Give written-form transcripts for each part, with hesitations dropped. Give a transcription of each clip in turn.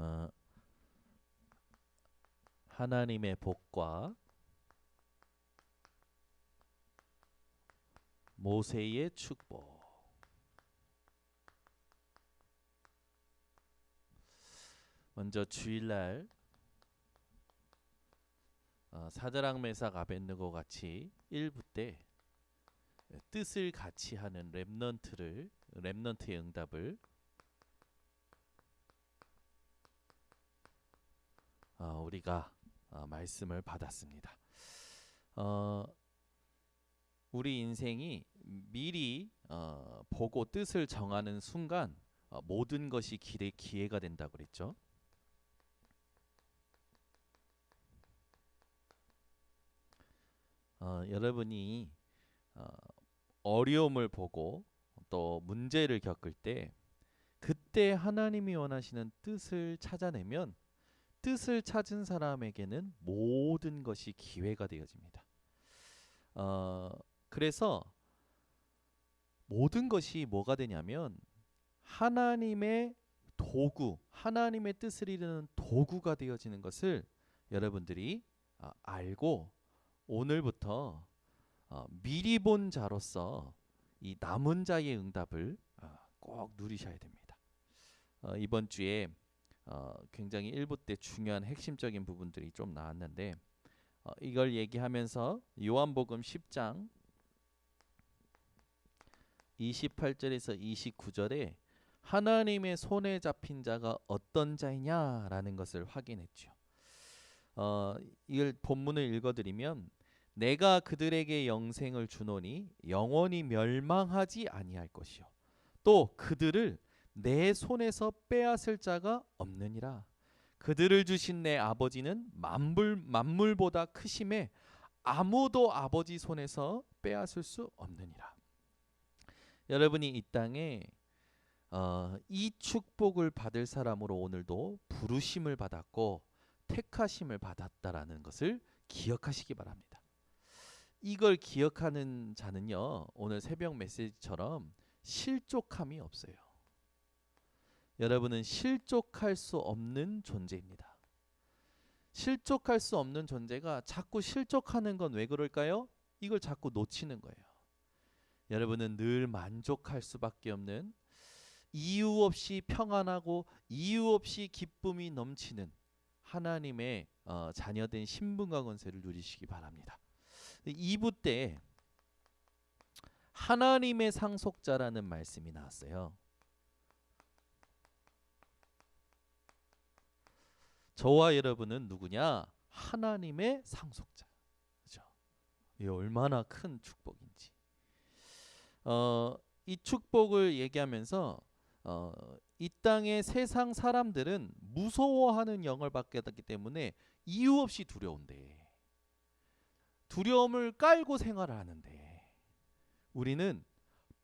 어, 하나님의 복과 모세의 축복. 먼저 주일날 사드락 메삭 아벳느고 같이 1부 때 뜻을 같이 하는 렘넌트의 응답을 우리가 말씀을 받았습니다. 우리 인생이 미리 보고 뜻을 정하는 순간 모든 것이 기회가 된다고 그랬죠. 여러분이 어려움을 보고 또 문제를 겪을 때 그때 하나님이 원하시는 뜻을 찾아내면 뜻을 찾은 사람에게는 모든 것이 기회가 되어집니다. 그래서 모든 것이 뭐가 되냐면 하나님의 도구, 하나님의 뜻을 이루는 도구가 되어지는 것을 여러분들이 알고 오늘부터 미리 본 자로서 이 남은 자의 응답을 꼭 누리셔야 됩니다. 이번 주에 굉장히 1부 때 중요한 핵심적인 부분들이 좀 나왔는데 이걸 얘기하면서 요한복음 10장 28절에서 29절에 하나님의 손에 잡힌 자가 어떤 자이냐라는 것을 확인했죠. 이걸 본문을 읽어드리면 내가 그들에게 영생을 주노니 영원히 멸망하지 아니할 것이요 또 그들을 내 손에서 빼앗을 자가 없느니라. 그들을 주신 내 아버지는 만물보다 크심에 아무도 아버지 손에서 빼앗을 수 없느니라. 여러분이 이 땅에 이 축복을 받을 사람으로 오늘도 부르심을 받았고 택하심을 받았다라는 것을 기억하시기 바랍니다. 이걸 기억하는 자는요, 오늘 새벽 메시지처럼 실족함이 없어요. 여러분은 실족할 수 없는 존재입니다. 실족할 수 없는 존재가 자꾸 실족하는 건 왜 그럴까요? 이걸 자꾸 놓치는 거예요. 여러분은 늘 만족할 수밖에 없는 이유 없이 평안하고 이유 없이 기쁨이 넘치는 하나님의 자녀된 신분과 권세를 누리시기 바랍니다. 2부 때 하나님의 상속자라는 말씀이 나왔어요. 저와 여러분은 누구냐? 하나님의 상속자. 그렇죠? 이 얼마나 큰 축복인지. 이 축복을 얘기하면서 이 땅의 세상 사람들은 무서워하는 영을 받게 됐기 때문에 이유 없이 두려운데 두려움을 깔고 생활을 하는데 우리는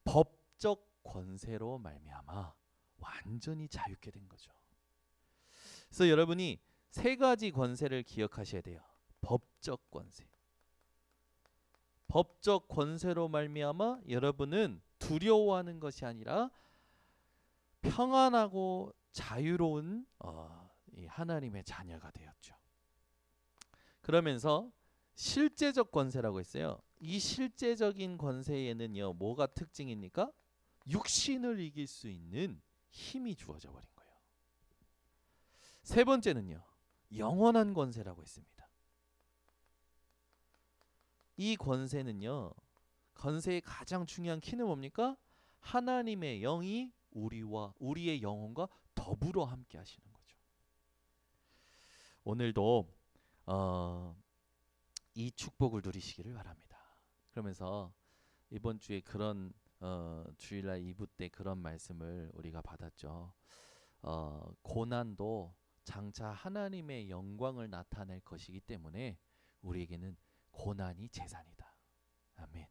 법적 권세로 말미암아 완전히 자유케 된 거죠. 그래서 여러분이 세 가지 권세를 기억하셔야 돼요. 법적 권세. 법적 권세로 말미암아 여러분은 두려워하는 것이 아니라 평안하고 자유로운 이 하나님의 자녀가 되었죠. 그러면서 실제적 권세라고 했어요. 이 실제적인 권세에는요, 뭐가 특징입니까? 육신을 이길 수 있는 힘이 주어져 버린 거예요. 세 번째는요, 영원한 권세라고 했습니다. 이 권세는요, 권세의 가장 중요한 키는 뭡니까? 하나님의 영이 우리의 영혼과 더불어 함께 하시는 거죠. 오늘도 이 축복을 누리시기를 바랍니다. 그러면서 이번 주에 그런 주일날 2부 때 그런 말씀을 우리가 받았죠. 고난도 장차 하나님의 영광을 나타낼 것이기 때문에 우리에게는 고난이 재산이다. 아멘.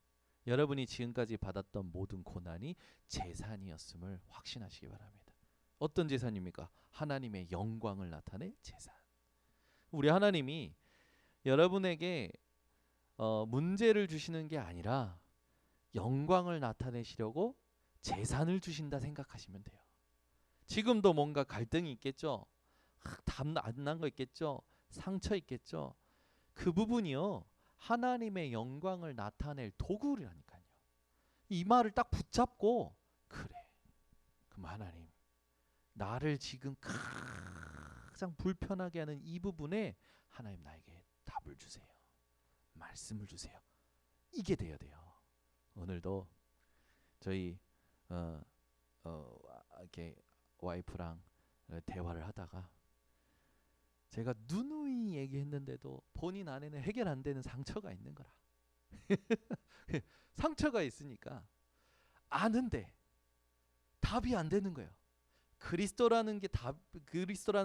여러분이 지금까지 받았던 모든 고난이 재산이었음을 확신하시기 바랍니다. 어떤 재산입니까? 하나님의 영광을 나타낼 재산. 우리 하나님이 여러분에게 문제를 주시는 게 아니라 영광을 나타내시려고 재산을 주신다 생각하시면 돼요. 지금도 뭔가 갈등이 있겠죠. 답 안 난 거 있겠죠. 상처 있겠죠. 그 부분이요, 하나님의 영광을 나타낼 도구라니까요. 이 말을 딱 붙잡고, 그래, 그럼 하나님, 나를 지금 가장 불편하게 하는 이 부분에 하나님 나에게 답을 주세요. 말씀을 주세요. 이게 돼야 돼요. 오늘도 저희 이렇게 와이프랑 대화를 하다가 제가 누누이 얘기했는데도 본인 안에는 해결 안 되는 상처가 있는 거라. 상처가 있으니까 아는데 답이 안 되는 거예요. 그리스도라는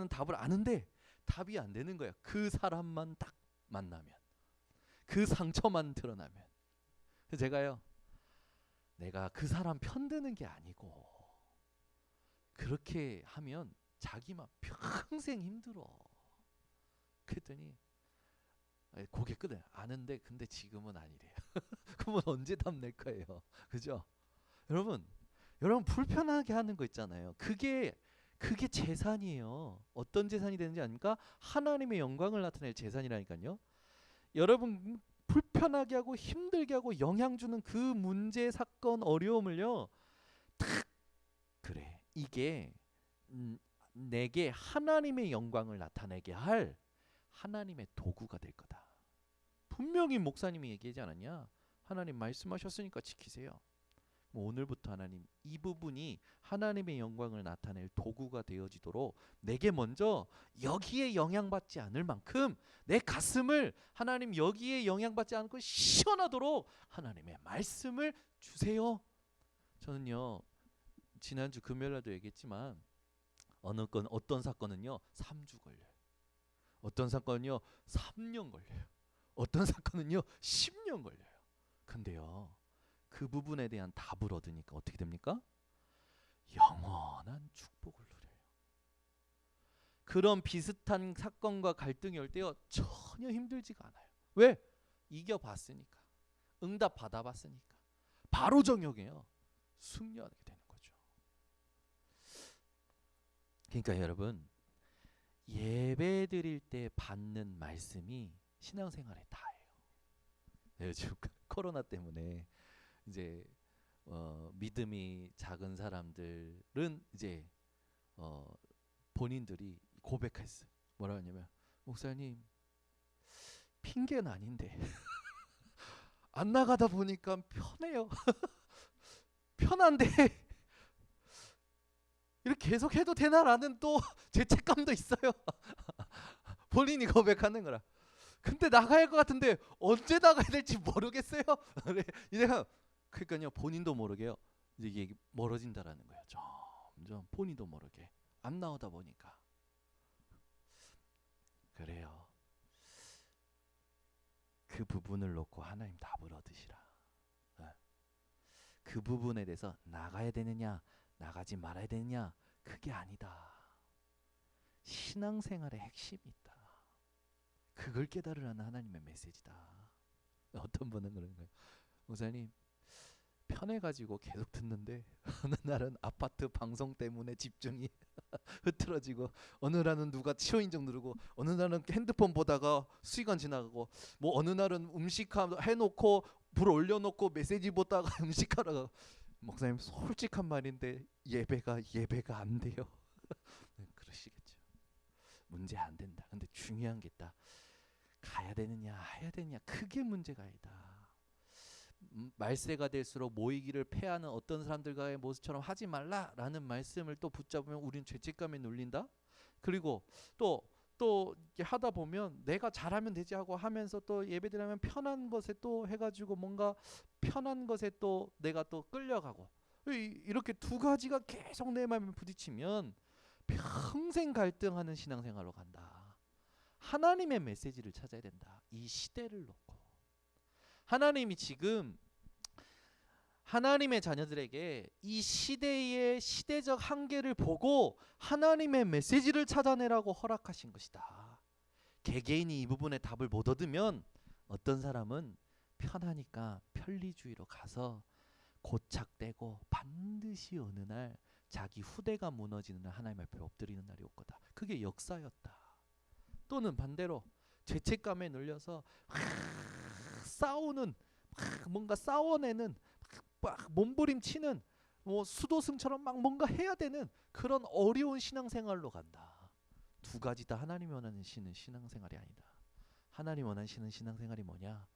답을 아는데 답이 안 되는 거예요. 그 사람만 딱 만나면, 그 상처만 드러나면. 제가요, 내가 그 사람 편드는 게 아니고 그렇게 하면 자기만 평생 힘들어. 그랬더니 고개 끄덕여요. 아는데 근데 지금은 아니래요. 그러면 언제 답 낼 거예요? 그죠? 여러분 불편하게 하는 거 있잖아요. 그게 재산이에요. 어떤 재산이 되는지 아닙니까? 하나님의 영광을 나타낼 재산이라니까요. 여러분 불편하게 하고 힘들게 하고 영향 주는 그 문제, 사건, 어려움을요, 탁, 그래, 이게 내게 하나님의 영광을 나타내게 할 하나님의 도구가 될 거다. 분명히 목사님이 얘기하지 않았냐? 하나님 말씀하셨으니까 지키세요. 오늘부터 하나님, 이 부분이 하나님의 영광을 나타낼 도구가 되어지도록 내게 먼저 여기에 영향받지 않을 만큼 내 가슴을 하나님 여기에 영향받지 않고 시원하도록 하나님의 말씀을 주세요. 저는요, 지난주 금요일날도 얘기했지만 어떤 사건은요 3주 걸려요. 어떤 사건은요 3년 걸려요. 어떤 사건은요 10년 걸려요. 근데요, 그 부분에 대한 답을 얻으니까 어떻게 됩니까? 영원한 축복을 누려요. 그런 비슷한 사건과 갈등이 올 때요, 전혀 힘들지가 않아요. 왜? 이겨봤으니까. 응답 받아봤으니까. 바로 정욕해요. 승리하게 되는 거죠. 그러니까 여러분, 예배 드릴 때 받는 말씀이 신앙생활의 다예요. 요즘 코로나 때문에 이제 믿음이 작은 사람들은 이제 본인들이 고백했어요. 뭐라 하냐면, 목사님, 핑계는 아닌데 안 나가다 보니까 편해요. 편한데 이렇게 계속 해도 되나라는 또 죄책감도 있어요. 본인이 고백하는 거라. 근데 나가야 할 것 같은데 언제 나가야 될지 모르겠어요. 내가 그러니까요, 본인도 모르게요, 이게 멀어진다라는 거예요. 점점 본인도 모르게 안 나오다 보니까. 그래요. 그 부분을 놓고 하나님 답을 얻으시라. 그 부분에 대해서 나가야 되느냐 나가지 말아야 되느냐, 그게 아니다. 신앙생활의 핵심이 있다. 그걸 깨달으라는 하나님의 메시지다. 어떤 분은 그런 거예요. 목사님, 편해가지고 계속 듣는데 어느 날은 아파트 방송 때문에 집중이 흐트러지고, 어느 날은 누가 치료인증 누르고, 어느 날은 핸드폰 보다가 시간 지나가고, 뭐 어느 날은 음식 해놓고 불 올려놓고 메시지 보다가 음식하다가, 목사님 솔직한 말인데 예배가 안 돼요. 그러시겠죠. 문제 안 된다. 근데 중요한 게 있다. 가야 되느냐 해야 되느냐, 그게 문제가 아니다. 말세가 될수록 모이기를 패하는 어떤 사람들과의 모습처럼 하지 말라라는 말씀을 또 붙잡으면 우린 죄책감에 눌린다. 그리고 또 이렇게 하다 보면 내가 잘하면 되지 하고 하면서 또 예배드리면 편한 것에 또 해가지고 뭔가 편한 것에 또 내가 또 끌려가고, 이렇게 두 가지가 계속 내 마음에 부딪히면 평생 갈등하는 신앙생활로 간다. 하나님의 메시지를 찾아야 된다. 이 시대를 놓고. 하나님이 지금 하나님의 자녀들에게 이 시대의 시대적 한계를 보고 하나님의 메시지를 찾아내라고 허락하신 것이다. 개개인이 이 부분에 답을 못 얻으면 어떤 사람은 편하니까 편리주의로 가서 고착되고 반드시 어느 날 자기 후대가 무너지는 날 하나님 앞에 엎드리는 날이 올 거다. 그게 역사였다. 또는 반대로 죄책감에 눌려서 싸우는, 뭔가 싸워내는, 막 몸부림치는, 뭐 수도승처럼 막 뭔가 해야 되는 그런 어려운 신앙생활로 간다. 두 가지 다 하나님이 원하시는 신앙생활이 아니다. 하나님 원하시는 신앙생활이 뭐냐?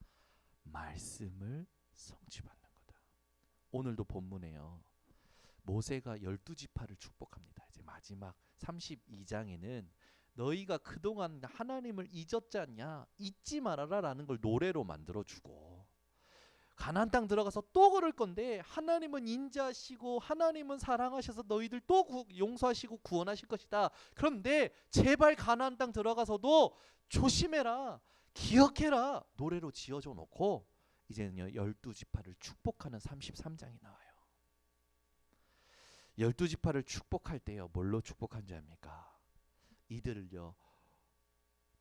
말씀을 성취받는 거다. 오늘도 본문에요. 모세가 12지파를 축복합니다. 이제 마지막 32장에는 너희가 그동안 하나님을 잊었지 않냐? 잊지 말아라 라는 걸 노래로 만들어주고, 가나안 땅 들어가서 또 그럴 건데 하나님은 인자하시고 하나님은 사랑하셔서 너희들 또 용서하시고 구원하실 것이다. 그런데 제발 가나안 땅 들어가서도 조심해라, 기억해라 노래로 지어줘 놓고 이제는요 12지파를 축복하는 33장이 나와요. 12지파를 축복할 때요 뭘로 축복한 줄 압니까? 이들을요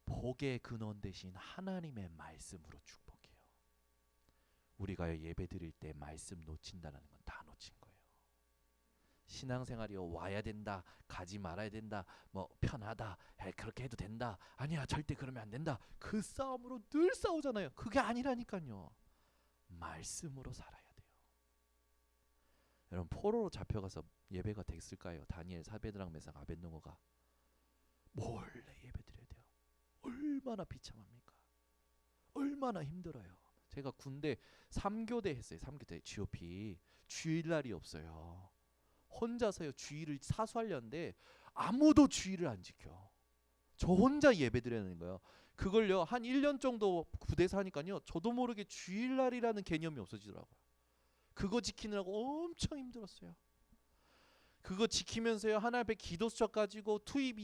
복의 근원 되신 하나님의 말씀으로 축복해요. 우리가 예배 드릴 때 말씀 놓친다는 건 다 놓친 거예요. 신앙생활이요 와야 된다, 가지 말아야 된다, 뭐 편하다, 그렇게 해도 된다, 아니야 절대 그러면 안 된다, 그 싸움으로 늘 싸우잖아요. 그게 아니라니까요. 말씀으로 살아야 돼요. 여러분 포로로 잡혀가서 예배가 됐을까요? 다니엘, 사베드락, 메삭, 아벳느고가 몰래 예배 드려야 돼요. 얼마나 비참합니까? 얼마나 힘들어요. 제가 군대 3교대 했어요. 3교대 GOP. 주일날이 없어요. 혼자서요 주일을 사수하려는데 아무도 주일을 안 지켜. 저 혼자 예배 드려야 되는 거예요. 그걸요 한 1년 정도 부대에서 하니까요 저도 모르게 주일날이라는 개념이 없어지더라고요. 그거 지키느라고 엄청 힘들었어요. 그거 지키면서요 하나 앞에 기도수첩 가지고 투입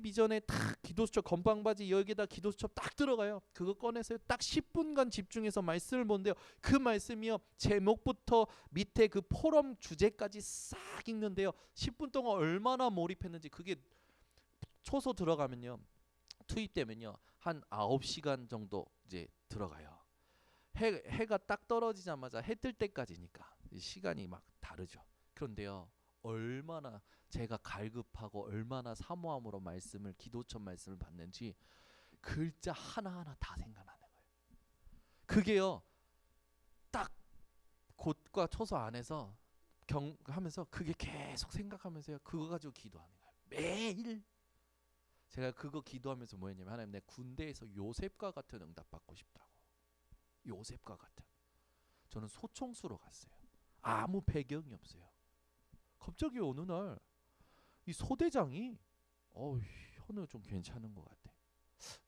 이전에 딱 기도수첩 건방바지 여기다 기도수첩 딱 들어가요. 그거 꺼내서 딱 10분간 집중해서 말씀을 보는데요. 그 말씀이요 제목부터 밑에 그 포럼 주제까지 싹 읽는데요. 10분 동안 얼마나 몰입했는지. 그게 초소 들어가면요 투입되면요 한 9시간 정도 이제 들어가요. 해가 딱 떨어지자마자 해 뜰 때까지니까 시간이 막 다르죠. 그런데요 얼마나 제가 갈급하고 얼마나 사모함으로 말씀을 기도천 말씀을 받는지 글자 하나하나 다 생각나는 거예요. 그게요 딱 곧과 초소 안에서 하면서 그게 계속 생각하면서요 그거 가지고 기도하는 거예요. 매일 제가 그거 기도하면서 뭐였냐면 하나님 내 군대에서 요셉과 같은 응답 받고 싶다고. 요셉과 같은. 저는 소총수로 갔어요. 아무 배경이 없어요. 갑자기 어느 날 이 소대장이 현우 좀 괜찮은 것 같아.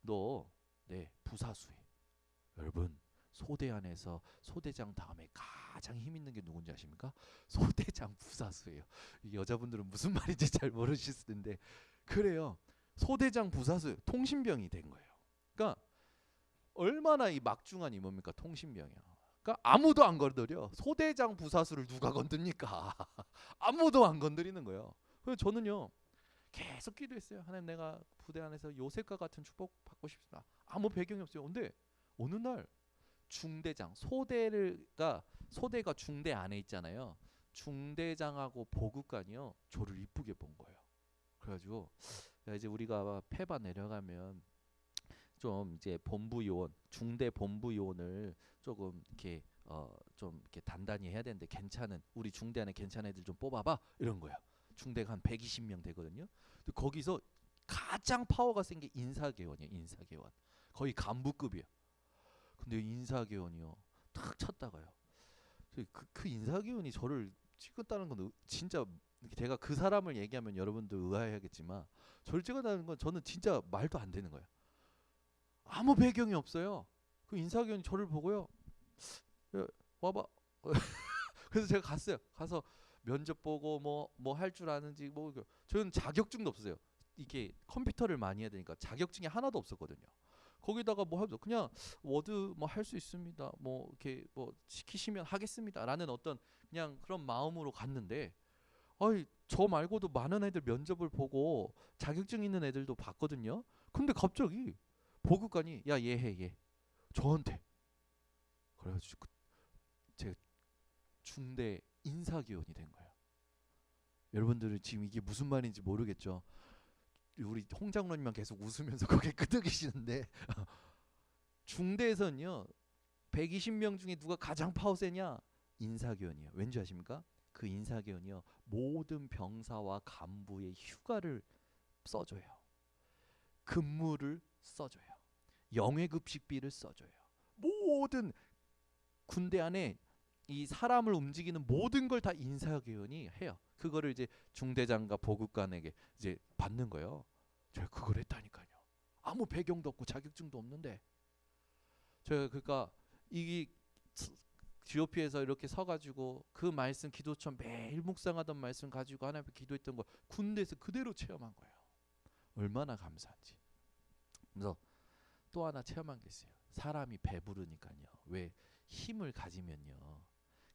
너 네 부사수해. 여러분 소대 안에서 소대장 다음에 가장 힘 있는 게 누군지 아십니까? 소대장 부사수예요. 여자분들은 무슨 말인지 잘 모르실 텐데 그래요. 소대장 부사수 통신병이 된 거예요. 그러니까 얼마나 이 막중한 이 뭡니까 통신병이야. 그러니까 아무도 안 건드려. 소대장 부사수를 누가 건듭니까? 아무도 안 건드리는 거예요. 그래서 저는요 계속 기도했어요. 하나님 내가 부대 안에서 요셉과 같은 축복 받고 싶습니다. 아무 배경이 없어요. 근데 어느 날 중대장 소대가 중대 안에 있잖아요. 중대장하고 보급관이요 저를 이쁘게 본 거예요. 그래가지고 야, 이제 우리가 페바 내려가면 좀 이제 본부 요원, 중대 본부 요원을 조금 이렇게 좀 이렇게 단단히 해야 되는데 괜찮은 우리 중대 안에 괜찮은 애들 좀 뽑아봐 이런 거예요. 중대가 한 120명 되거든요. 근데 거기서 가장 파워가 센 게 인사개원이에요. 인사개원 거의 간부급이에요. 근데 인사개원이요 탁 쳤다가요. 그 인사개원이 저를 찍었다는 건 진짜 제가 그 사람을 얘기하면 여러분들 의아해하겠지만 저를 찍었다는 건 저는 진짜 말도 안 되는 거예요. 아무 배경이 없어요. 그 인사견이 저를 보고요. 야, 와봐. 그래서 제가 갔어요. 가서 면접 보고 뭐 할 줄 아는지 뭐 저는 자격증도 없어요. 이게 컴퓨터를 많이 해야 되니까 자격증이 하나도 없었거든요. 거기다가 뭐 하죠? 그냥 워드 뭐 할 수 있습니다. 뭐 이렇게 뭐 시키시면 하겠습니다라는 어떤 그냥 그런 마음으로 갔는데 저 말고도 많은 애들 면접을 보고 자격증 있는 애들도 봤거든요. 근데 갑자기 보급관이 야 얘 해 얘 저한테 그래가지고 제가 중대 인사기원이 된 거예요. 여러분들은 지금 이게 무슨 말인지 모르겠죠. 우리 홍 장로님만 계속 웃으면서 고개 끄덕이시는데 중대에서는요 120명 중에 누가 가장 파워 세냐? 인사교원이에요. 왠지 아십니까? 그 인사교원이요 모든 병사와 간부의 휴가를 써줘요. 근무를 써줘요. 영예급식비를 써줘요. 모든 군대 안에 이 사람을 움직이는 모든 걸 다 인사교원이 해요. 그거를 이제 중대장과 보급관에게 이제 받는 거예요. 제가 그걸 했다니까요. 아무 배경도 없고 자격증도 없는데 제가 그러니까 이 GOP에서 이렇게 서가지고 그 말씀 기도처럼 매일 묵상하던 말씀 가지고 하나님 앞에 기도했던 걸 군대에서 그대로 체험한 거예요. 얼마나 감사한지. 그래서 또 하나 체험한 게 있어요. 사람이 배부르니까요. 왜 힘을 가지면요.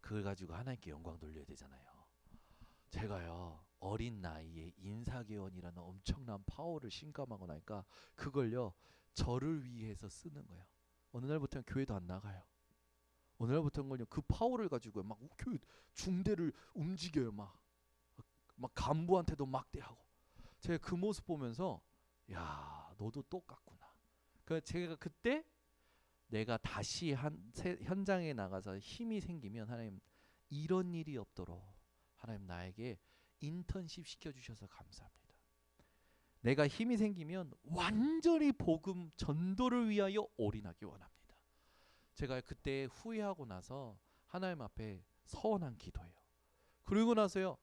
그걸 가지고 하나님께 영광 돌려야 되잖아요. 제가요 어린 나이에 인사개원이라는 엄청난 파워를 신감하고 나니까 그걸요 저를 위해서 쓰는 거예요. 어느 날부터는 교회도 안 나가요. 어느 날부터는 그 파워를 가지고 막 교회 중대를 움직여요. 막 간부한테도 막대하고. 제가 그 모습 보면서 야 너도 똑같구나. 그 제가 그때 내가 다시 현장에 나가서 힘이 생기면 하나님 이런 일이 없도록 하나님 나에게 인턴십 시켜주셔서 감사합니다. 내가 힘이 생기면 완전히 복음 전도를 위하여 올인하기 원합니다. 제가 그때 후회하고 나서 하나님 앞에 서원한 기도예요. 그리고 나서요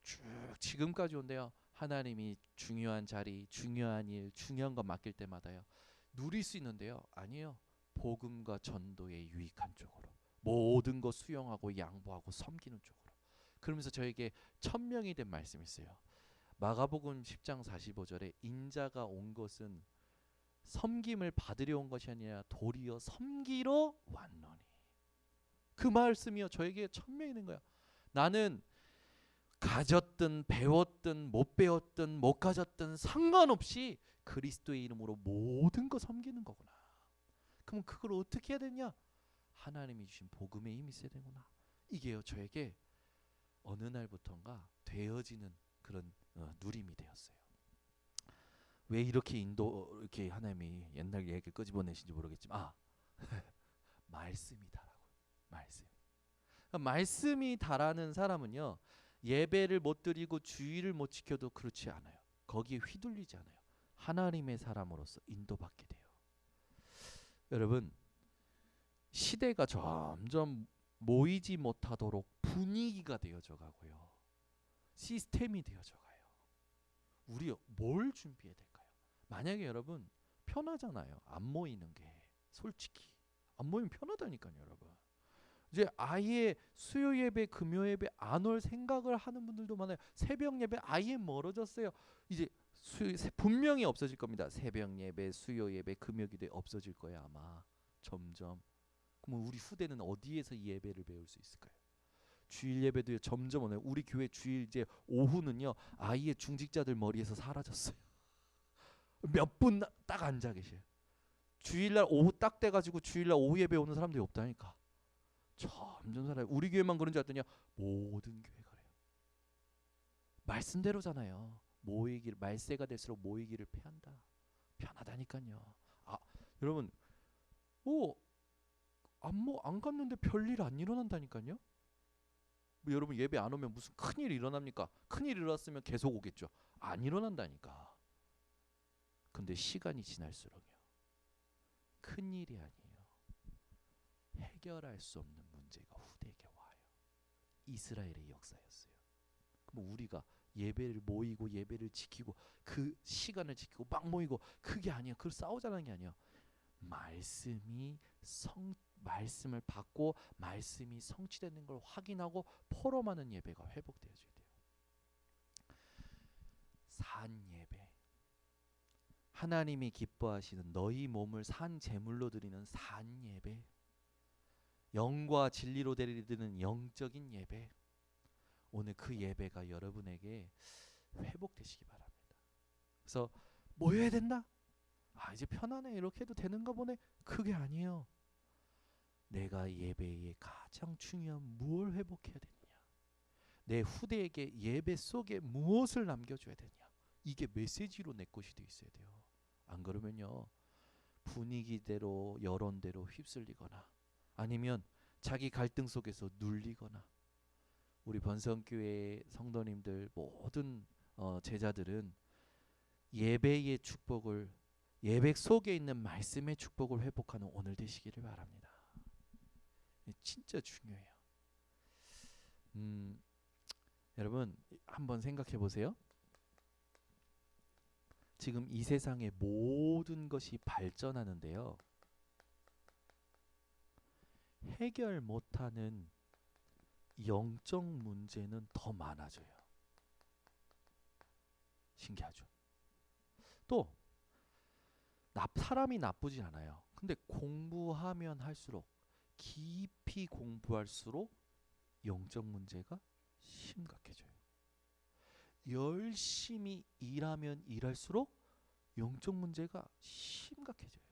쭉 지금까지 온대요. 하나님이 중요한 자리, 중요한 일, 중요한 거 맡길 때마다요 누릴 수 있는데요. 아니요. 복음과 전도에 유익한 쪽으로 모든 거 수용하고 양보하고 섬기는 쪽으로. 그러면서 저에게 천명이 된 말씀이 있어요. 마가복음 10장 45절에 인자가 온 것은 섬김을 받으려 온 것이 아니라 도리어 섬기러 왔노니. 그 말씀이요 저에게 천명이 된 거야. 나는 가졌든 배웠든 못 배웠든 못 가졌든 상관없이 그리스도의 이름으로 모든 거 섬기는 거구나. 그럼 그걸 어떻게 해야 되냐? 하나님이 주신 복음의 힘이 있어야 되구나. 이게요 저에게 어느 날부턴가 되어지는 그런 누림이 되었어요. 왜 이렇게 이렇게 하나님이 옛날 얘기를 끄집어내신지 모르겠지만 말씀이 다라고. 말씀이 다라는 사람은요 예배를 못 드리고 주의를 못 지켜도 그렇지 않아요. 거기에 휘둘리지 않아요. 하나님의 사람으로서 인도받게 돼요. 여러분 시대가 점점 모이지 못하도록 분위기가 되어져 가고요. 시스템이 되어져 가요. 우리 뭘 준비해야 될까요? 만약에 여러분 편하잖아요. 안 모이는 게 솔직히 안 모이면 편하다니까요, 여러분. 이제 아예 수요 예배, 금요 예배 안 올 생각을 하는 분들도 많아요. 새벽 예배 아예 멀어졌어요. 이제 분명히 없어질 겁니다. 새벽 예배, 수요 예배, 금요 기도 없어질 거예요, 아마. 점점. 그럼 우리 후대는 어디에서 이 예배를 배울 수 있을까요? 주일 예배도 점점 오네요. 우리 교회 주일 이제 오후는요 아예 중직자들 머리에서 사라졌어요. 몇 분 딱 앉아 계셔요. 주일날 오후 딱 돼가지고 주일날 오후 예배 오는 사람들이 없다니까. 점점 살아요. 우리 교회만 그런 줄 알았더니 모든 교회가 그래요. 말씀대로잖아요. 모이기를 말세가 될수록 모이기를 패한다. 편하다니까요. 여러분, 안 갔는데 별일 안 일어난다니까요. 여러분 예배 안 오면 무슨 큰일 일어납니까? 큰일 일어났으면 계속 오겠죠. 안 일어난다니까. 근데 시간이 지날수록요. 큰일이 아니에요. 해결할 수 없는 문제가 후대에게 와요. 이스라엘의 역사였어요. 그럼 우리가 예배를 모이고 예배를 지키고 그 시간을 지키고 막 모이고 그게 아니야. 그걸 싸우자는 게 아니야. 말씀을 받고 말씀이 성취되는 걸 확인하고 포럼하는 예배가 회복되어져야 돼요. 산 예배. 하나님이 기뻐하시는 너희 몸을 산 제물로 드리는 산 예배. 영과 진리로 드리는 영적인 예배. 오늘 그 예배가 여러분에게 회복되시기 바랍니다. 그래서 뭐 해야 된다? 이제 편하네. 이렇게 해도 되는가 보네. 그게 아니에요. 내가 예배에 가장 중요한 무엇을 회복해야 되느냐? 내 후대에게 예배 속에 무엇을 남겨줘야 되냐? 이게 메시지로 내 것이 돼 있어야 돼요. 안 그러면요 분위기대로 여론대로 휩쓸리거나 아니면 자기 갈등 속에서 눌리거나 우리 번성교회 성도님들 모든 제자들은 예배의 축복을 예배 속에 있는 말씀의 축복을 회복하는 오늘 되시기를 바랍니다. 진짜 중요해요. 여러분 한번 생각해 보세요. 지금 이 세상의 모든 것이 발전하는데요. 해결 못하는 영적 문제는 더 많아져요. 신기하죠? 또 사람이 나쁘지 않아요. 근데 공부하면 할수록 깊이 공부할수록 영적 문제가 심각해져요. 열심히 일하면 일할수록 영적 문제가 심각해져요.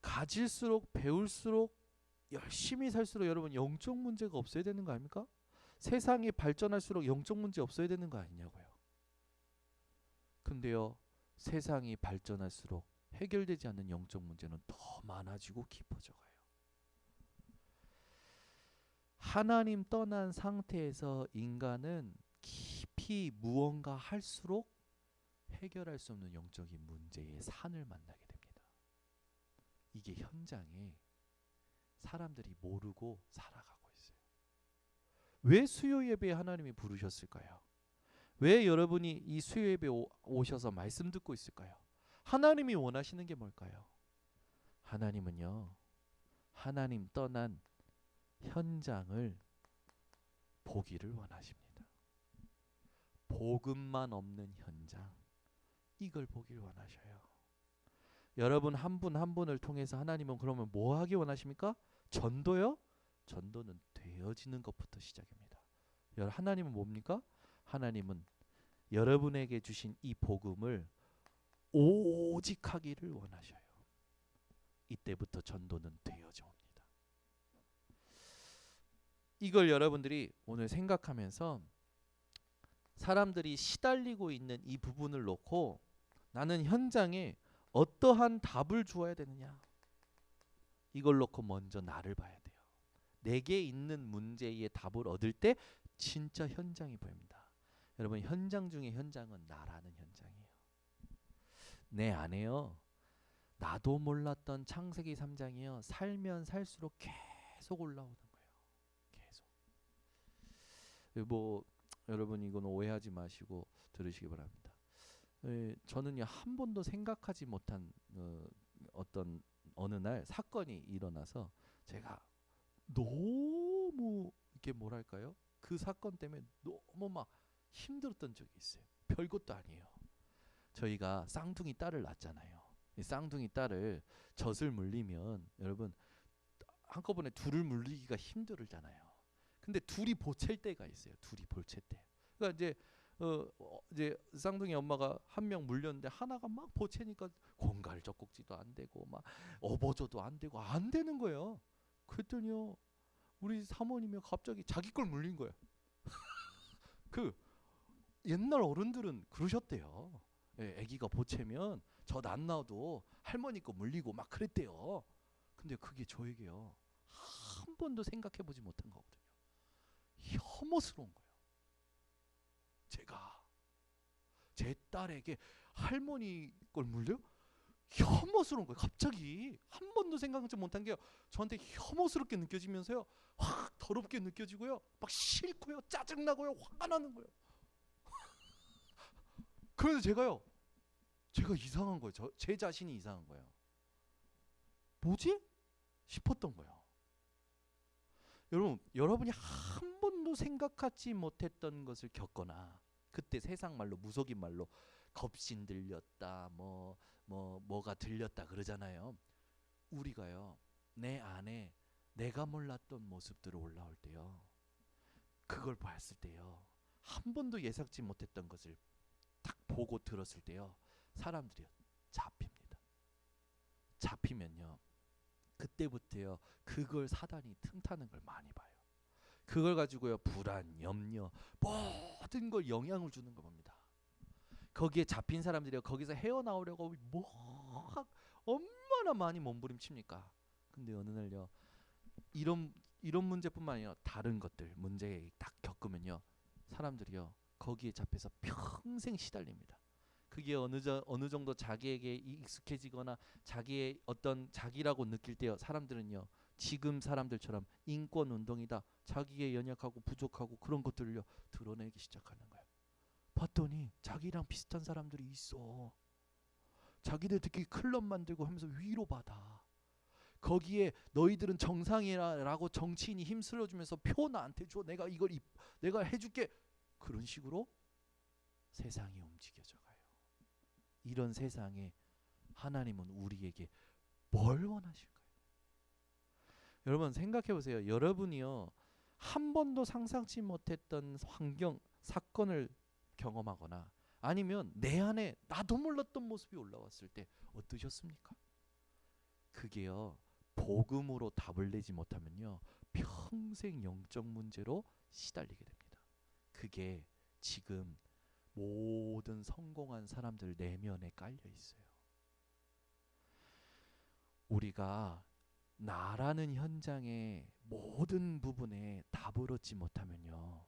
가질수록 배울수록 열심히 살수록 여러분 영적 문제가 없어야 되는 거 아닙니까? 세상이 발전할수록 영적 문제 없어야 되는 거 아니냐고요. 근데요 세상이 발전할수록 해결되지 않는 영적 문제는 더 많아지고 깊어져 가요. 하나님 떠난 상태에서 인간은 깊이 무언가 할수록 해결할 수 없는 영적인 문제의 산을 만나게 됩니다. 이게 현장에 사람들이 모르고 살아가고 있어요. 왜 수요 예배에 하나님이 부르셨을까요? 왜 여러분이 이 수요 예배에 오셔서 말씀 듣고 있을까요? 하나님이 원하시는 게 뭘까요? 하나님은요 하나님 떠난 현장을 보기를 원하십니다. 복음만 없는 현장, 이걸 보기를 원하셔요. 여러분 한 분 한 분을 통해서 하나님은 그러면 뭐 하기 원하십니까? 전도요? 전도는 되어지는 것부터 시작입니다. 하나님은 뭡니까? 하나님은 여러분에게 주신 이 복음을 오직 하기를 원하셔요. 이때부터 전도는 되어져 옵니다. 이걸 여러분들이 오늘 생각하면서 사람들이 시달리고 있는 이 부분을 놓고 나는 현장에 어떠한 답을 주어야 되느냐, 이걸 놓고 먼저 나를 봐야 돼요. 내게 있는 문제의 답을 얻을 때 진짜 현장이 보입니다. 여러분 현장 중에 현장은 나라는 현장이에요. 내 안에요 나도 몰랐던 창세기 3장이요 살면 살수록 계속 올라오는 거예요. 계속. 뭐 여러분 이건 오해하지 마시고 들으시기 바랍니다. 저는요 한 번도 생각하지 못한 어떤 어느 날 사건이 일어나서 제가 너무 이게 뭐랄까요? 그 사건 때문에 너무 막 힘들었던 적이 있어요. 별것도 아니에요. 저희가 쌍둥이 딸을 낳았잖아요. 이 쌍둥이 딸을 젖을 물리면 여러분 한꺼번에 둘을 물리기가 힘들잖아요. 근데 둘이 보챌 때가 있어요. 둘이 보챌 때. 그러니까 이제 쌍둥이 엄마가 한 명 물렸는데 하나가 막 보채니까 공갈 젖꼭지도 안 되고 막 업어줘도 안 되고 안 되는 거예요. 그랬더니요 우리 사모님이 갑자기 자기 걸 물린 거예요. 그 옛날 어른들은 그러셨대요. 아기가 보채면 젖 안 나와도 할머니 거 물리고 막 그랬대요. 근데 그게 저에게요 한 번도 생각해 보지 못한 거거든요. 혐오스러운 거예요. 제가 제 딸에게 할머니 걸 물려? 혐오스러운 거예요. 갑자기 한 번도 생각하지 못한 게 저한테 혐오스럽게 느껴지면서요 확 더럽게 느껴지고요 막 싫고요 짜증나고요 화가 나는 거예요. 그래서 제가 이상한 거예요. 제 자신이 이상한 거예요. 뭐지? 싶었던 거예요. 여러분이 한 번도 생각하지 못했던 것을 겪거나 그때 세상 말로 무속인 말로 겁신 들렸다 뭐가 들렸다 그러잖아요. 우리가요 내 안에 내가 몰랐던 모습들을 올라올 때요 그걸 봤을 때요 한 번도 예상치 못했던 것을 딱 보고 들었을 때요 사람들이 잡힙니다. 잡히면요 그때부터요 그걸 사단이 틈타는 걸 많이 봐요. 그걸 가지고요 불안, 염려 모든 걸 영향을 주는 겁니다. 거기에 잡힌 사람들이 거기서 헤어나오려고 얼마나 많이 몸부림칩니까? 근데 어느 날요, 이런 문제뿐만 아니라 다른 것들 문제 딱 겪으면요, 사람들이요 거기에 잡혀서 평생 시달립니다. 그게 어느 정도 자기에게 익숙해지거나 자기의 어떤 자기라고 느낄 때요, 사람들은요 지금 사람들처럼 인권 운동이다, 자기의 연약하고 부족하고 그런 것들을요 드러내기 시작하는 거예요. 봤더니 자기랑 비슷한 사람들이 있어. 자기들 특히 클럽 만들고 하면서 위로받아. 거기에 너희들은 정상이라고 정치인이 힘쓸어주면서 표 나한테 줘, 내가 해줄게, 그런 식으로 세상이 움직여져 가요. 이런 세상에 하나님은 우리에게 뭘 원하실까요? 여러분 생각해 보세요. 여러분이요 한 번도 상상치 못했던 환경, 사건을 경험하거나 아니면 내 안에 나도 몰랐던 모습이 올라왔을 때 어떠셨습니까? 그게요 복음으로 답을 내지 못하면요 평생 영적 문제로 시달리게 됩니다. 그게 지금 모든 성공한 사람들 내면에 깔려 있어요. 우리가 나라는 현장의 모든 부분에 답을 얻지 못하면요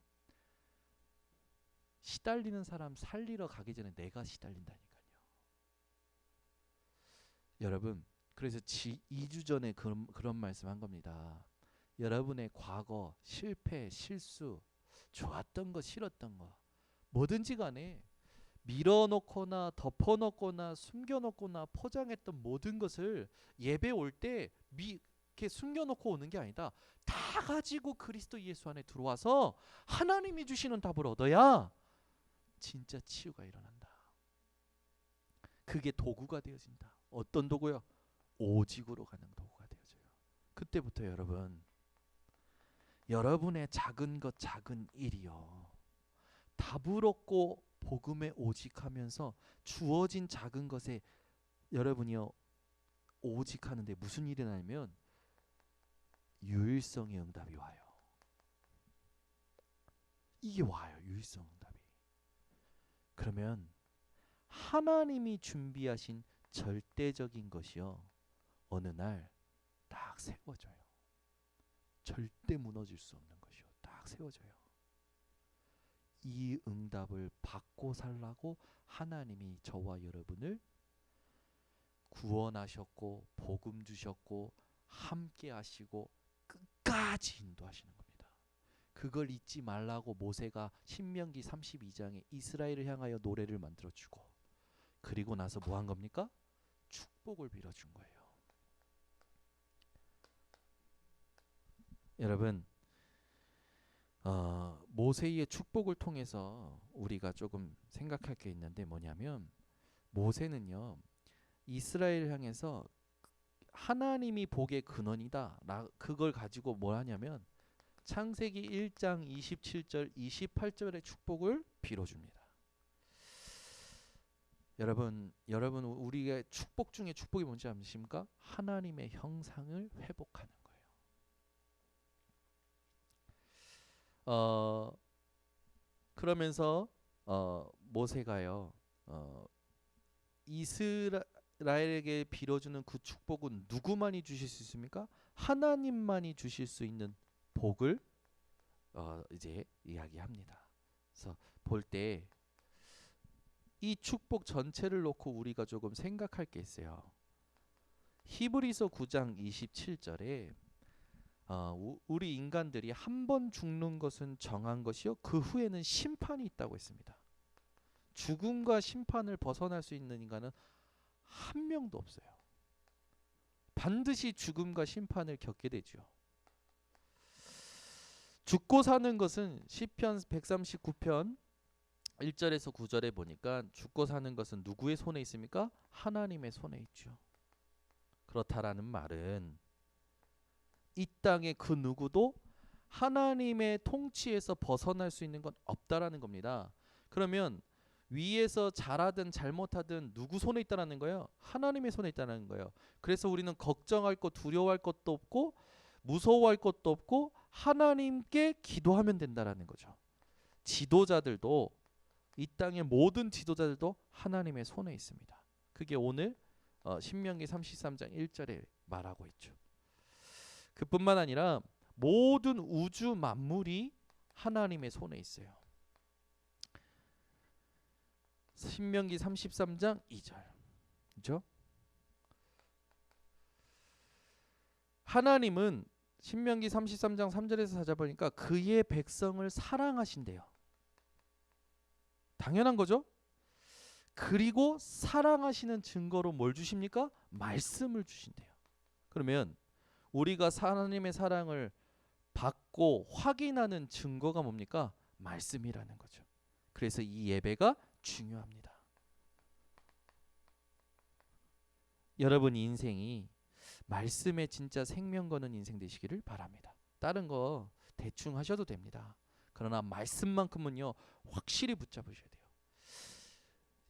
시달리는 사람 살리러 가기 전에 내가 시달린다니까요. 여러분 그래서 2주 전에 그런 말씀한 겁니다. 여러분의 과거, 실패, 실수, 좋았던 거, 싫었던 거 뭐든지 간에 밀어놓거나 덮어놓거나 숨겨놓거나 포장했던 모든 것을 예배 올 때 이렇게 숨겨놓고 오는 게 아니다. 다 가지고 그리스도 예수 안에 들어와서 하나님이 주시는 답을 얻어야 진짜 치유가 일어난다. 그게 도구가 되어진다. 어떤 도구요? 오직으로 가는 도구가 되어져요. 그때부터 여러분의 작은 것 작은 일이요 답을 얻고 복음에 오직하면서 주어진 작은 것에 여러분이요 오직하는데 무슨 일이 나냐면 유일성의 응답이 와요. 이게 와요. 유일성 응답이. 그러면 하나님이 준비하신 절대적인 것이요 어느 날 딱 세워져요. 절대 무너질 수 없는 것이요 딱 세워져요. 이 응답을 받고 살라고 하나님이 저와 여러분을 구원하셨고 복음 주셨고 함께 하시고 끝까지 인도하시는 겁니다. 그걸 잊지 말라고 모세가 신명기 32장에 이스라엘을 향하여 노래를 만들어주고 그리고 나서 뭐 한 겁니까? 축복을 빌어준 거예요. 여러분 모세의 축복을 통해서 우리가 조금 생각할 게 있는데 뭐냐면 모세는요 이스라엘 향해서 하나님이 복의 근원이다 그걸 가지고 뭘 하냐면 창세기 1장 27절 28절의 축복을 빌어줍니다. 여러분 우리의 축복 중에 축복이 뭔지 아십니까? 하나님의 형상을 회복하는 거예요. 그러면서 모세가요 이스라엘에게 빌어주는 그 축복은 누구만이 주실 수 있습니까? 하나님만이 주실 수 있는 복을 이제 이야기합니다. 그래서 볼 때 이 축복 전체를 놓고 우리가 조금 생각할 게 있어요. 히브리서 9장 27절에 우리 인간들이 한 번 죽는 것은 정한 것이요 그 후에는 심판이 있다고 했습니다. 죽음과 심판을 벗어날 수 있는 인간은 한 명도 없어요. 반드시 죽음과 심판을 겪게 되죠. 죽고 사는 것은 시편 139편 1절에서 9절에 보니까 죽고 사는 것은 누구의 손에 있습니까? 하나님의 손에 있죠. 그렇다라는 말은 이 땅의 그 누구도 하나님의 통치에서 벗어날 수 있는 건 없다라는 겁니다. 그러면 위에서 잘하든 잘못하든 누구 손에 있다라는 거예요? 하나님의 손에 있다는 거예요. 그래서 우리는 걱정할 것, 두려워할 것도 없고 무서워할 것도 없고 하나님께 기도하면 된다라는 거죠. 지도자들도 이 땅의 모든 지도자들도 하나님의 손에 있습니다. 그게 오늘 신명기 33장 1절에 말하고 있죠. 그뿐만 아니라 모든 우주 만물이 하나님의 손에 있어요. 신명기 33장 2절. 그죠? 하나님은 신명기 33장 3절에서 찾아보니까 그의 백성을 사랑하신대요. 당연한 거죠? 그리고 사랑하시는 증거로 뭘 주십니까? 말씀을 주신대요. 그러면 우리가 하나님의 사랑을 받고 확인하는 증거가 뭡니까? 말씀이라는 거죠. 그래서 이 예배가 중요합니다. 여러분 인생이 말씀에 진짜 생명 거는 인생 되시기를 바랍니다. 다른 거 대충 하셔도 됩니다. 그러나 말씀만큼은요 확실히 붙잡으셔야 돼요.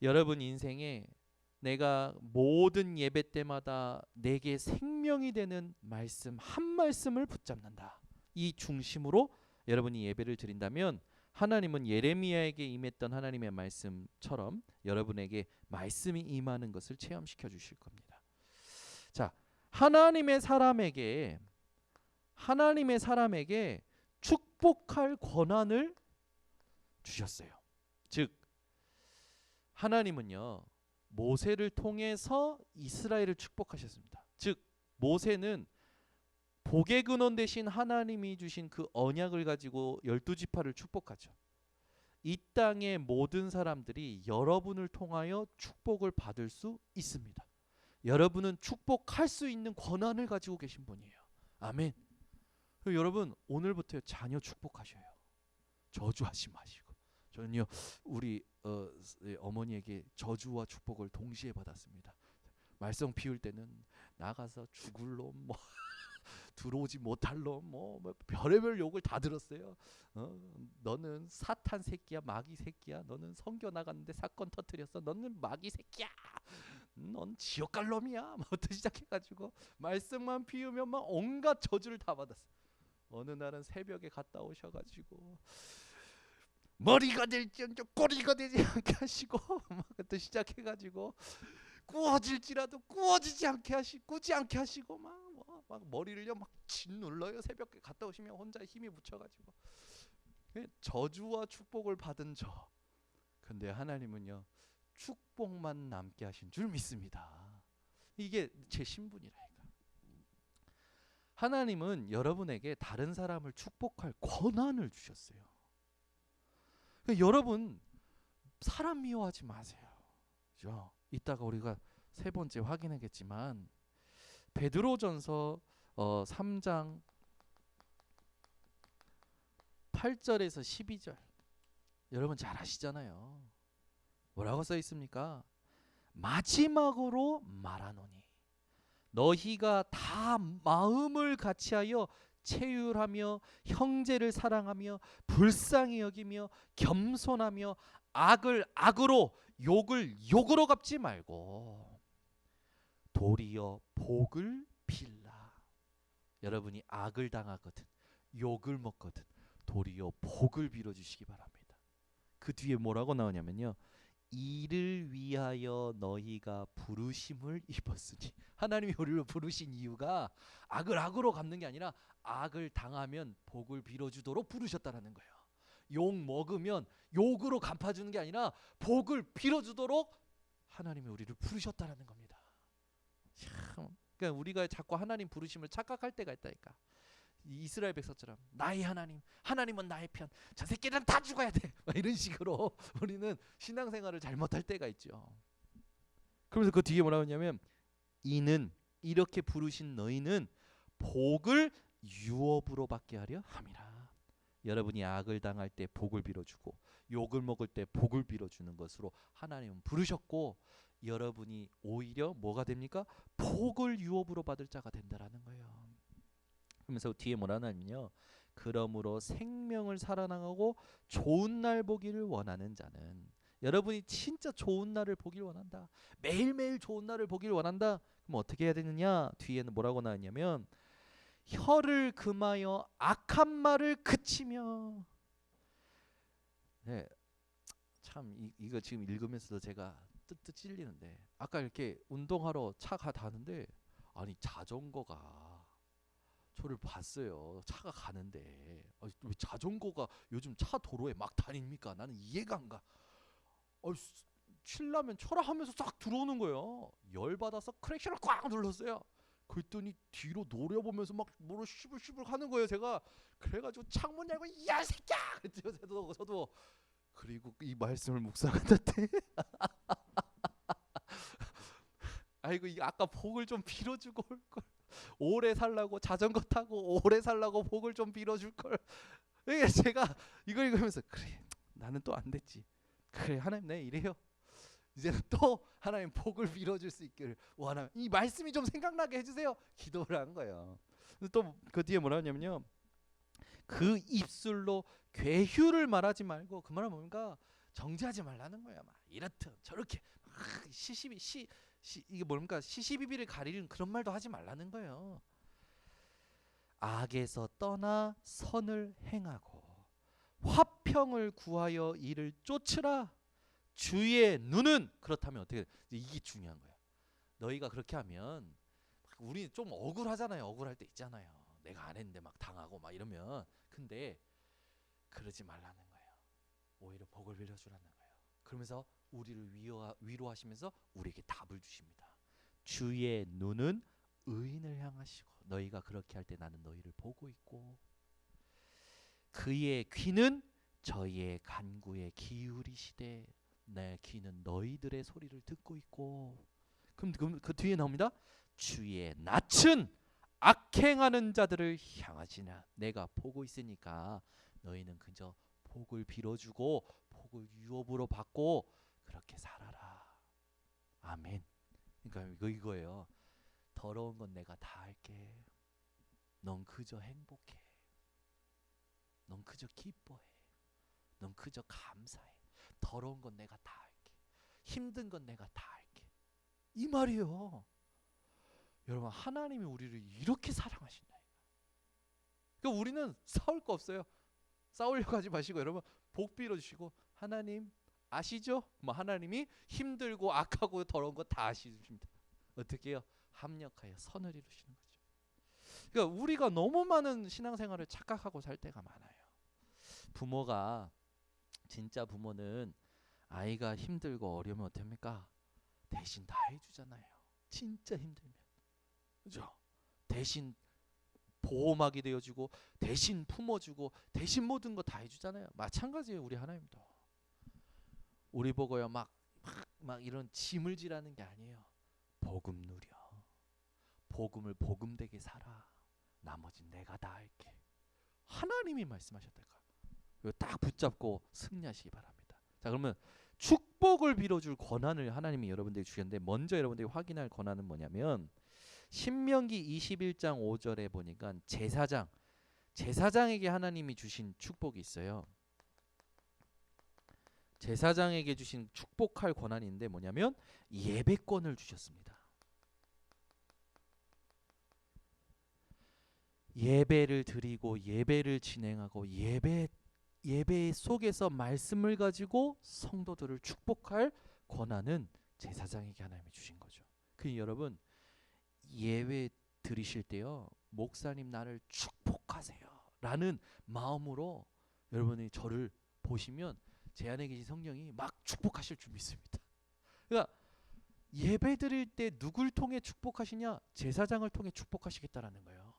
여러분 인생에 내가 모든 예배 때마다 내게 생명이 되는 말씀 한 말씀을 붙잡는다. 이 중심으로 여러분이 예배를 드린다면 하나님은 예레미야에게 임했던 하나님의 말씀처럼 여러분에게 말씀이 임하는 것을 체험시켜 주실 겁니다. 자, 하나님의 사람에게 축복할 권한을 주셨어요. 즉 하나님은요 모세를 통해서 이스라엘을 축복하셨습니다. 즉 모세는 복의 근원 되신 하나님이 주신 그 언약을 가지고 12지파를 축복하죠. 이 땅의 모든 사람들이 여러분을 통하여 축복을 받을 수 있습니다. 여러분은 축복할 수 있는 권한을 가지고 계신 분이에요. 아멘. 여러분 오늘부터 자녀 축복하셔요. 저주하지 마시고. 저는요 우리 어머니에게 저주와 축복을 동시에 받았습니다. 말썽 피울 때는 나가서 죽을 놈, 뭐 들어오지 못할 놈, 뭐 별의별 욕을 다 들었어요. 너는 사탄 새끼야, 마귀 새끼야. 너는 선교 나갔는데 사건 터뜨렸어. 너는 마귀 새끼야. 넌 지옥 갈 놈이야. 뭐부터 시작해가지고 말썽만 피우면 막 온갖 저주를 다 받았어. 어느 날은 새벽에 갔다 오셔가지고 머리가 될지언정 꼬리가 되지 않게 하시고 막부터 시작해가지고 구워질지라도 구워지지 않게 하시고 막 머리를요 막 짓눌러요. 새벽에 갔다 오시면 혼자 힘이 묻혀가지고 저주와 축복을 받은 저. 근데 하나님은요 축복만 남게 하신 줄 믿습니다. 이게 제 신분이라니까. 하나님은 여러분에게 다른 사람을 축복할 권한을 주셨어요. 그러니까 여러분 사람 미워하지 마세요. 그죠? 이따가 우리가 세 번째 확인하겠지만 베드로전서 3장 8절에서 12절 여러분 잘 아시잖아요. 뭐라고 써 있습니까? 마지막으로 말하노니 너희가 다 마음을 같이하여 체휼하며 형제를 사랑하며 불쌍히 여기며 겸손하며 악을 악으로 욕을 욕으로 갚지 말고 도리어 복을 빌라. 여러분이 악을 당하거든 욕을 먹거든 도리어 복을 빌어주시기 바랍니다. 그 뒤에 뭐라고 나오냐면요 이를 위하여 너희가 부르심을 입었으니. 하나님이 우리를 부르신 이유가 악을 악으로 갚는 게 아니라 악을 당하면 복을 빌어주도록 부르셨다라는 거예요. 욕 먹으면 욕으로 갚아주는 게 아니라 복을 빌어주도록 하나님이 우리를 부르셨다라는 겁니다. 참, 그러니까 우리가 자꾸 하나님 부르심을 착각할 때가 있다니까. 이스라엘 백성처럼 나의 하나님은 나의 편, 저 새끼들은 다 죽어야 돼 이런 식으로 우리는 신앙생활을 잘못할 때가 있죠. 그러면서 그 뒤에 뭐라고 하냐면 이는 이렇게 부르신 너희는 복을 유업으로 받게 하려 함이라. 여러분이 악을 당할 때 복을 빌어주고 욕을 먹을 때 복을 빌어주는 것으로 하나님은 부르셨고 여러분이 오히려 뭐가 됩니까? 복을 유업으로 받을 자가 된다라는 거예요. 그러면서 뒤에 뭐라 하냐면요 그러므로 생명을 살아나가고 좋은 날 보기를 원하는 자는 여러분이 진짜 좋은 날을 보기를 원한다. 매일매일 좋은 날을 보기를 원한다. 그럼 어떻게 해야 되느냐? 뒤에는 뭐라고 나왔냐면 혀를 금하여 악한 말을 그치며 참 이거 지금 읽으면서도 제가 뜨뜻 찔리는데, 아까 이렇게 운동하러 차가 가는데 아니 자전거가 저를 봤어요. 차가 가는데 왜 자전거가 요즘 차 도로에 막 다닙니까? 나는 이해가 안 가. 칠라면 쳐라 하면서 싹 들어오는 거예요. 열받아서 크랙션을 꽉 눌렀어요. 그랬더니 뒤로 노려보면서 막 뭐로 씹을씹을 하는 거예요. 제가 그래가지고 창문 열고 야 새끼야 그랬죠. 저도 그리고 이 말씀을 묵상하는데 아이고 이 아까 복을 좀 빌어주고 올 걸. 오래 살라고 자전거 타고 오래 살라고 복을 좀 빌어줄 걸. 이게 제가 이거 읽으면서 그래 나는 또 안 됐지. 그래 하나님 내 이래요. 이제는 또 하나님 복을 빌어줄 수 있기를 원하면 이 말씀이 좀 생각나게 해주세요. 기도를 한 거예요. 또 그 뒤에 뭐라 하냐면요. 그 입술로 괴휴를 말하지 말고, 그 말은 뭡니까? 정죄하지 말라는 거야. 막 이렇든 저렇게 이게 뭡니까? 시시비비를 가리는 그런 말도 하지 말라는 거예요. 악에서 떠나 선을 행하고 화평을 구하여 이를 쫓으라. 주의 눈은 그렇다면 어떻게 돼? 이게 중요한 거예요. 너희가 그렇게 하면 우리 좀 억울하잖아요. 억울할 때 있잖아요. 내가 안 했는데 막 당하고 막 이러면. 근데 그러지 말라는 거예요. 오히려 복을 빌려주라는 거예요. 그러면서 우리를 위로하시면서 우리에게 답을 주십니다. 주의 눈은 의인을 향하시고 너희가 그렇게 할 때 나는 너희를 보고 있고 그의 귀는 저희의 간구에 기울이시되 내 귀는 너희들의 소리를 듣고 있고. 그럼 그 뒤에 나옵니다. 주의 낯은 악행하는 자들을 향하시나 내가 보고 있으니까 너희는 그저 복을 빌어주고 복을 유업으로 받고 그렇게 살아라. 아멘. 그러니까 이거예요. 더러운 건 내가 다 할게. 넌 그저 행복해. 넌 그저 기뻐해. 넌 그저 감사해. 더러운 건 내가 다 할게. 힘든 건 내가 다 할게. 이 말이에요. 여러분 하나님이 우리를 이렇게 사랑하신다. 그러니까 우리는 싸울 거 없어요. 싸우려고 하지 마시고 여러분 복 빌어주시고 하나님 아시죠? 뭐 하나님이 힘들고 악하고 더러운 거 다 아시십니다. 어떻게 해요? 합력하여 선을 이루시는 거죠. 그러니까 우리가 너무 많은 신앙생활을 착각하고 살 때가 많아요. 부모가 진짜 부모는 아이가 힘들고 어려우면 어떡합니까? 대신 다 해주잖아요. 진짜 힘들면. 그죠? 대신 보호막이 되어주고 대신 품어주고 대신 모든 거 다 해주잖아요. 마찬가지예요. 우리 하나님도. 우리 보고요 막 이런 짐을 지라는 게 아니에요. 복음 누려. 복음을 복음되게 살아. 나머지 내가 다 할게. 하나님이 말씀하셨다니까. 이거 딱 붙잡고 승리하시기 바랍니다. 자 그러면 축복을 빌어줄 권한을 하나님이 여러분들에게 주셨는데 먼저 여러분들이 확인할 권한은 뭐냐면 신명기 21장 5절에 보니까 제사장에게 하나님이 주신 축복이 있어요. 제사장에게 주신 축복할 권한인데 뭐냐면 예배권을 주셨습니다. 예배를 드리고 예배를 진행하고 예배 속에서 말씀을 가지고 성도들을 축복할 권한은 제사장에게 하나님이 주신 거죠. 그 여러분 예배 드리실 때요 목사님 나를 축복하세요 라는 마음으로 여러분이 저를 보시면 제 안에 계신 성령이 막 축복하실 줄 믿습니다. 그러니까 예배 드릴 때 누굴 통해 축복하시냐? 제사장을 통해 축복하시겠다라는 거예요.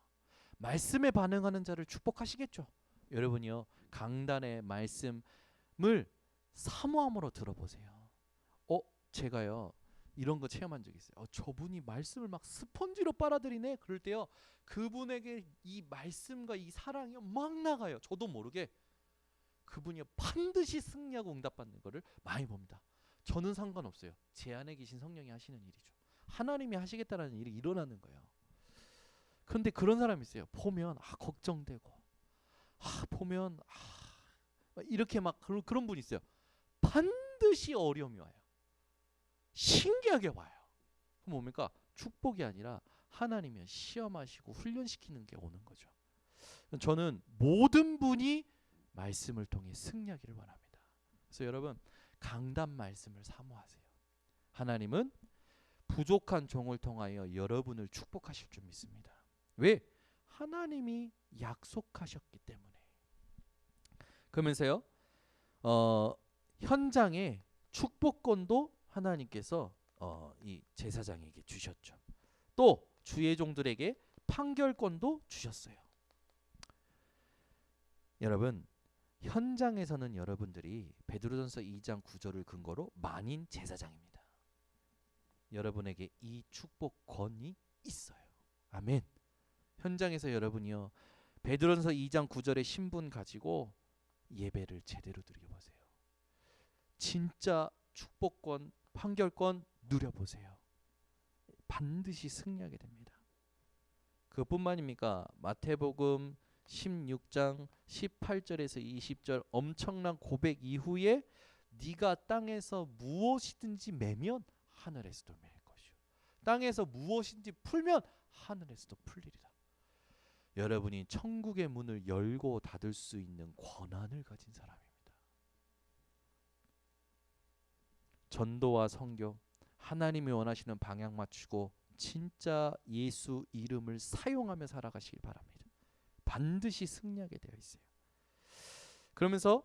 말씀에 반응하는 자를 축복하시겠죠. 여러분이요 강단의 말씀을 사모함으로 들어보세요. 제가요 이런 거 체험한 적이 있어요. 저분이 말씀을 막 스펀지로 빨아들이네. 그럴 때요 그분에게 이 말씀과 이 사랑이 막 나가요. 저도 모르게 그분이 반드시 승리하고 응답받는 거를 많이 봅니다. 저는 상관없어요. 제 안에 계신 성령이 하시는 일이죠. 하나님이 하시겠다라는 일이 일어나는 거예요. 그런데 그런 사람이 있어요. 보면 걱정되고 보면 이렇게 막 그런 분이 있어요. 반드시 어려움이 와요. 신기하게 와요. 그럼 뭡니까? 축복이 아니라 하나님이 시험하시고 훈련시키는 게 오는 거죠. 저는 모든 분이 말씀을 통해 승리하기를 원합니다. 그래서 여러분 강단 말씀을 사모하세요. 하나님은 부족한 종을 통하여 여러분을 축복하실 줄 믿습니다. 왜? 하나님이 약속하셨기 때문에. 그러면서요, 현장에 축복권도 하나님께서 이 제사장에게 주셨죠. 또 주의 종들에게 판결권도 주셨어요. 여러분, 현장에서는 여러분들이 베드로전서 2장 9절을 근거로 만인 제사장입니다. 여러분에게 이 축복권이 있어요. 아멘. 현장에서 여러분이요, 베드로전서 2장 9절의 신분 가지고 예배를 제대로 드려보세요. 진짜 축복권, 판결권 누려보세요. 반드시 승리하게 됩니다. 그뿐만입니까? 마태복음 16장 18절에서 20절 엄청난 고백 이후에 네가 땅에서 무엇이든지 매면 하늘에서도 맬 것이요, 땅에서 무엇인지 풀면 하늘에서도 풀리리라. 여러분이 천국의 문을 열고 닫을 수 있는 권한을 가진 사람입니다. 전도와 선교, 하나님이 원하시는 방향 맞추고 진짜 예수 이름을 사용하며 살아가시길 바랍니다. 반드시 승리하게 되어 있어요. 그러면서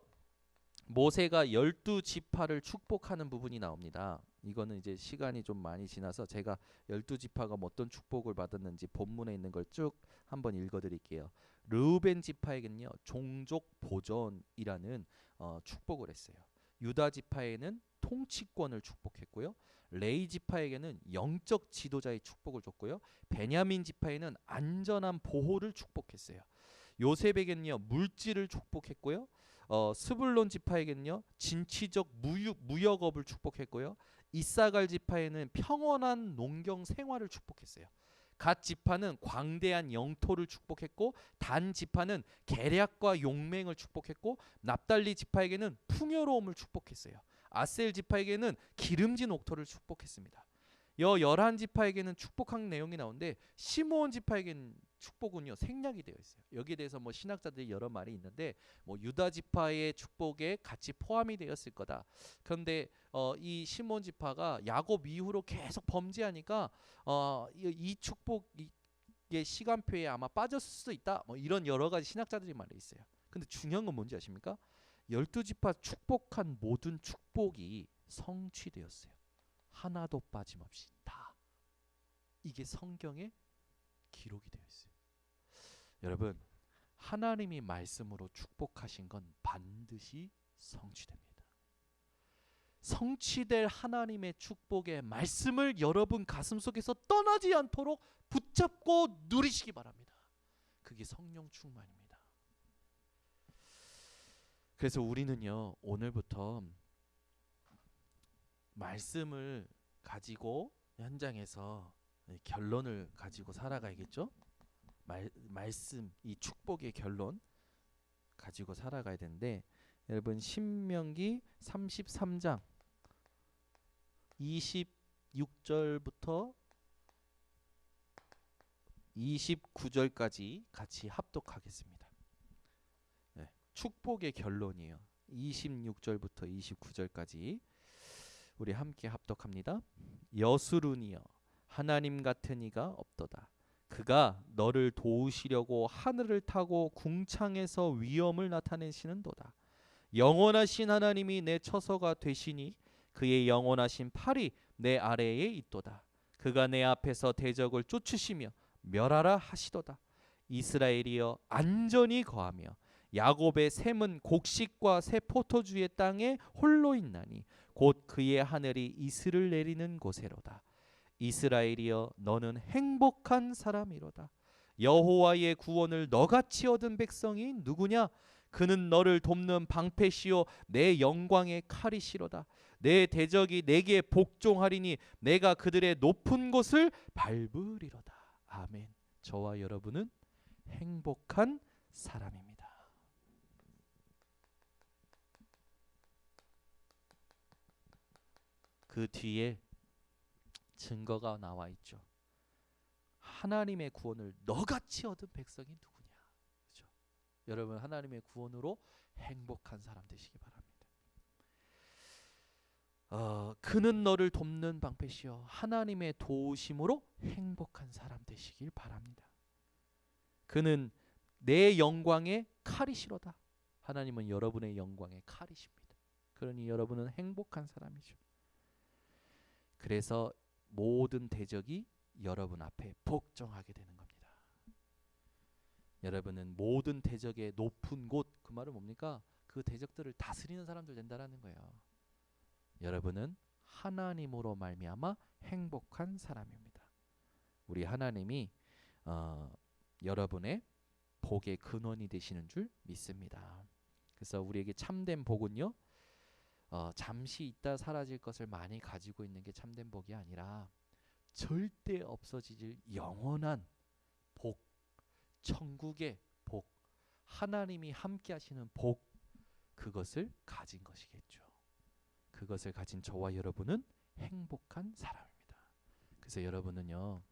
모세가 12지파를 축복하는 부분이 나옵니다. 이거는 이제 시간이 좀 많이 지나서 제가 12지파가 어떤 축복을 받았는지 본문에 있는 걸 쭉 한번 읽어드릴게요. 르우벤 지파에게는요, 종족 보존이라는 축복을 했어요. 유다 지파에는 통치권을 축복했고요. 레이 지파에게는 영적 지도자의 축복을 줬고요. 베냐민 지파에는 안전한 보호를 축복했어요. 요셉에게는요, 물질을 축복했고요. 스불론 지파에게는요, 진취적 무역업을 축복했고요. 이사갈 지파에는 평온한 농경 생활을 축복했어요. 갓 지파는 광대한 영토를 축복했고, 단 지파는 계략과 용맹을 축복했고, 납달리 지파에게는 풍요로움을 축복했어요. 아셀 지파에게는 기름진 옥토를 축복했습니다. 11지파에게는 축복한 내용이 나오는데, 시므온 지파에게는 축복은요 생략이 되어 있어요. 여기에 대해서 뭐 신학자들이 여러 말이 있는데, 뭐 유다 지파의 축복에 같이 포함이 되었을 거다. 그런데 이 시므온 지파가 야곱 이후로 계속 범죄하니까 이 축복의 시간표에 아마 빠졌을 수도 있다. 뭐 이런 여러 가지 신학자들이 말이 있어요. 근데 중요한 건 뭔지 아십니까? 12지파 축복한 모든 축복이 성취되었어요. 하나도 빠짐없이 다. 이게 성경에 기록이 되어 있어요. 여러분, 하나님이 말씀으로 축복하신 건 반드시 성취됩니다. 성취될 하나님의 축복의 말씀을 여러분 가슴속에서 떠나지 않도록 붙잡고 누리시기 바랍니다. 그게 성령 충만입니다. 그래서 우리는요, 오늘부터 말씀을 가지고 현장에서 결론을 가지고 살아가야겠죠? 말씀, 이 축복의 결론 가지고 살아가야 되는데, 여러분 신명기 33장 26절부터 29절까지 같이 합독하겠습니다. 네, 축복의 결론이에요. 26절부터 29절까지 우리 함께 합독합니다. 여수룬이여, 하나님 같은 이가 없도다. 그가 너를 도우시려고 하늘을 타고 궁창에서 위엄을 나타내시는도다. 영원하신 하나님이 내 처소가 되시니 그의 영원하신 팔이 내 아래에 있도다. 그가 내 앞에서 대적을 쫓으시며 멸하라 하시도다. 이스라엘이여, 안전히 거하며 야곱의 샘은 곡식과 새 포도주의 땅에 홀로 있나니 곧 그의 하늘이 이슬을 내리는 곳에로다. 이스라엘이여, 너는 행복한 사람이로다. 여호와의 구원을 너같이 얻은 백성이 누구냐? 그는 너를 돕는 방패시요 내 영광의 칼이시로다. 내 대적이 내게 복종하리니 내가 그들의 높은 곳을 밟으리로다. 아멘. 저와 여러분은 행복한 사람입니다. 그 뒤에 증거가 나와 있죠. 하나님의 구원을 너같이 얻은 백성이 누구냐? 그렇죠? 여러분, 하나님의 구원으로 행복한 사람 되시기 바랍니다. 그는 너를 돕는 방패시여 하나님의 도우심으로 행복한 사람 되시길 바랍니다. 그는 내 영광의 칼이시로다. 하나님은 여러분의 영광의 칼이십니다. 그러니 여러분은 행복한 사람이죠. 그래서 모든 대적이 여러분 앞에 복종하게 되는 겁니다. 여러분은 모든 대적의 높은 곳, 그 말은 뭡니까? 그 대적들을 다스리는 사람들 된다라는 거예요. 여러분은 하나님으로 말미암아 행복한 사람입니다. 우리 하나님이 여러분의 복의 근원이 되시는 줄 믿습니다. 그래서 우리에게 참된 복은요, 잠시 있다 사라질 것을 많이 가지고 있는 게 참된 복이 아니라 절대 없어지질 영원한 복, 천국의 복, 하나님이 함께 하시는 복, 그것을 가진 것이겠죠. 그것을 가진 저와 여러분은 행복한 사람입니다. 그래서 여러분은요,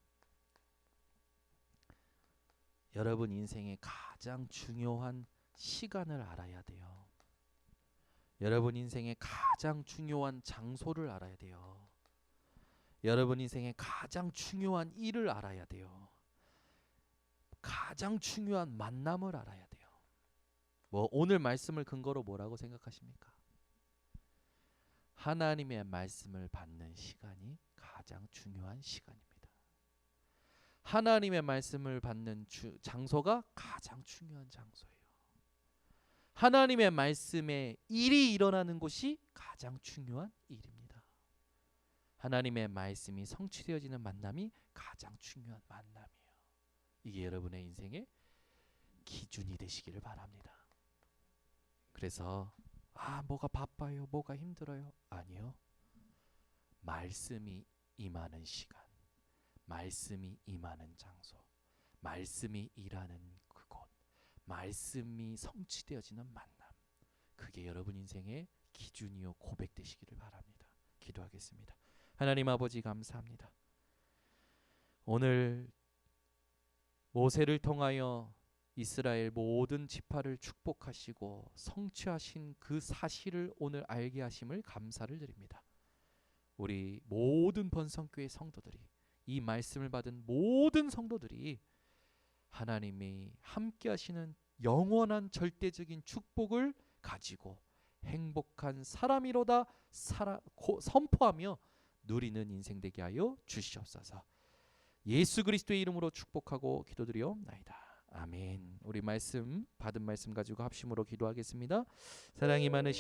여러분 인생의 가장 중요한 시간을 알아야 돼요. 여러분 인생의 가장 중요한 장소를 알아야 돼요. 여러분 인생의 가장 중요한 일을 알아야 돼요. 가장 중요한 만남을 알아야 돼요. 오늘 말씀을 근거로 뭐라고 생각하십니까? 하나님의 말씀을 받는 시간이 가장 중요한 시간입니다. 하나님의 말씀을 받는 장소가 가장 중요한 장소예요. 하나님의 말씀에 일이 일어나는 곳이 가장 중요한 일입니다. 하나님의 말씀이 성취되어지는 만남이 가장 중요한 만남이에요. 이게 여러분의 인생의 기준이 되시기를 바랍니다. 그래서 뭐가 바빠요, 뭐가 힘들어요. 아니요. 말씀이 임하는 시간, 말씀이 임하는 장소, 말씀이 일하는 그곳, 말씀이 성취되어지는 만남, 그게 여러분 인생의 기준이요 고백되시기를 바랍니다. 기도하겠습니다. 하나님 아버지 감사합니다. 오늘 모세를 통하여 이스라엘 모든 지파를 축복하시고 성취하신 그 사실을 오늘 알게 하심을 감사를 드립니다. 우리 모든 번성교회 성도들이, 이 말씀을 받은 모든 성도들이 하나님이 함께 하시는 영원한 절대적인 축복을 가지고 행복한 사람이로다 선포하며 누리는 인생 되게 하여 주시옵소서. 예수 그리스도의 이름으로 축복하고 기도드리옵나이다. 아멘. 우리 말씀 받은 말씀 가지고 합심으로 기도하겠습니다. 사랑이 많으신